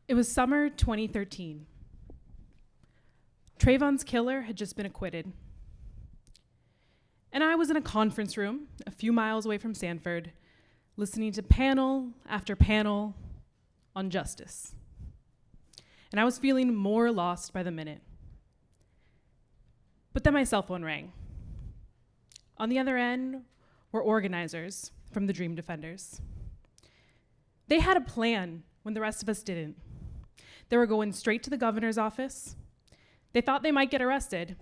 It was summer 2013. Trayvon's killer had just been acquitted. And I was in a conference room a few miles away from Sanford, listening to panel after panel on justice. And I was feeling more lost by the minute. But then my cell phone rang. On the other end were organizers from the Dream Defenders. They had a plan when the rest of us didn't. They were going straight to the governor's office. They thought they might get arrested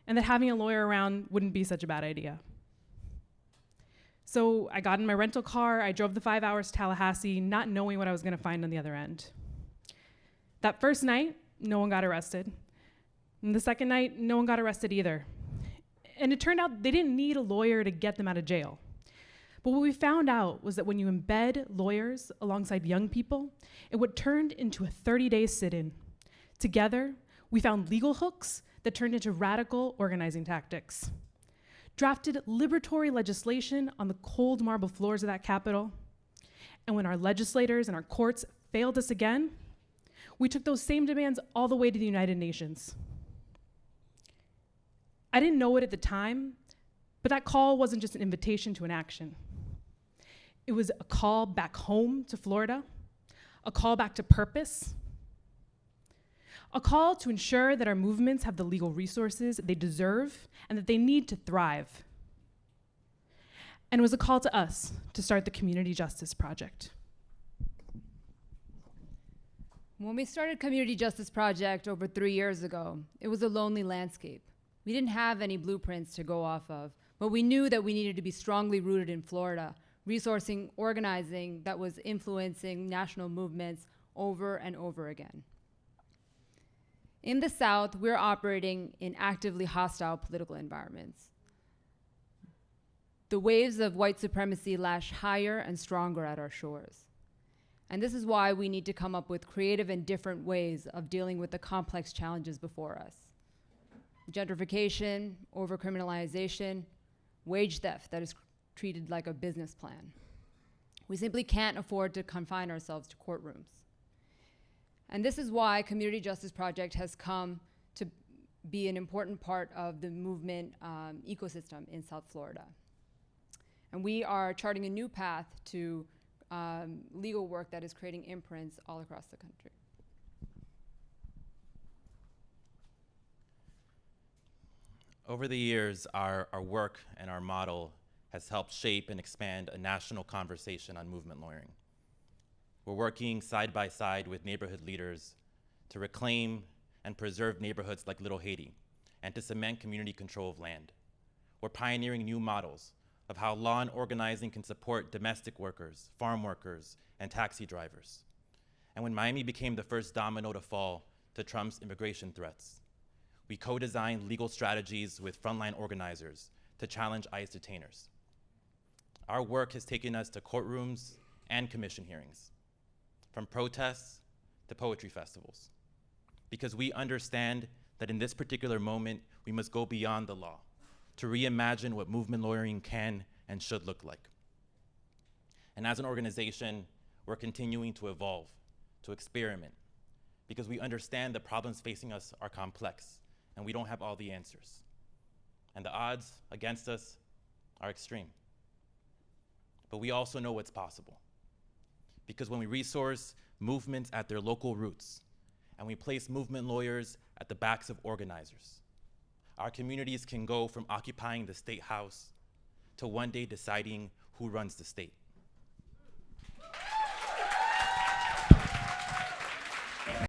and that having a lawyer around wouldn't be such a bad idea. So I got in my rental car, I drove the 5 hours to Tallahassee, not knowing what I was gonna find on the other end. That first night, no one got arrested. And the second night, no one got arrested either. And it turned out they didn't need a lawyer to get them out of jail. But what we found out was that when you embed lawyers alongside young people, it would turn into a 30-day sit-in. Together, we found legal hooks that turned into radical organizing tactics. Drafted liberatory legislation on the cold marble floors of that Capitol. And when our legislators and our courts failed us again, we took those same demands all the way to the United Nations. I didn't know it at the time, but that call wasn't just an invitation to an action. It was a call back home to Florida, a call back to purpose, a call to ensure that our movements have the legal resources they deserve and that they need to thrive. And it was a call to us to start the Community Justice Project. When we started Community Justice Project over 3 years ago, it was a lonely landscape. We didn't have any blueprints to go off of, but we knew that we needed to be strongly rooted in Florida, resourcing organizing that was influencing national movements over and over again. In the South, we're operating in actively hostile political environments. The waves of white supremacy lash higher and stronger at our shores. And this is why we need to come up with creative and different ways of dealing with the complex challenges before us. Gentrification, overcriminalization, wage theft that is treated like a business plan. We simply can't afford to confine ourselves to courtrooms. And this is why Community Justice Project has come to be an important part of the movement ecosystem in South Florida. And we are charting a new path to legal work that is creating imprints all across the country. Over the years, our work and our model has helped shape and expand a national conversation on movement lawyering. We're working side by side with neighborhood leaders to reclaim and preserve neighborhoods like Little Haiti and to cement community control of land. We're pioneering new models of how law and organizing can support domestic workers, farm workers, and taxi drivers. And when Miami became the first domino to fall to Trump's immigration threats, we co-designed legal strategies with frontline organizers to challenge ICE detainers. Our work has taken us to courtrooms and commission hearings, from protests to poetry festivals, because we understand that in this particular moment, we must go beyond the law to reimagine what movement lawyering can and should look like. And as an organization, we're continuing to evolve, to experiment, because we understand the problems facing us are complex and we don't have all the answers. And the odds against us are extreme. But we also know what's possible. Because when we resource movements at their local roots, and we place movement lawyers at the backs of organizers, our communities can go from occupying the state house to one day deciding who runs the state.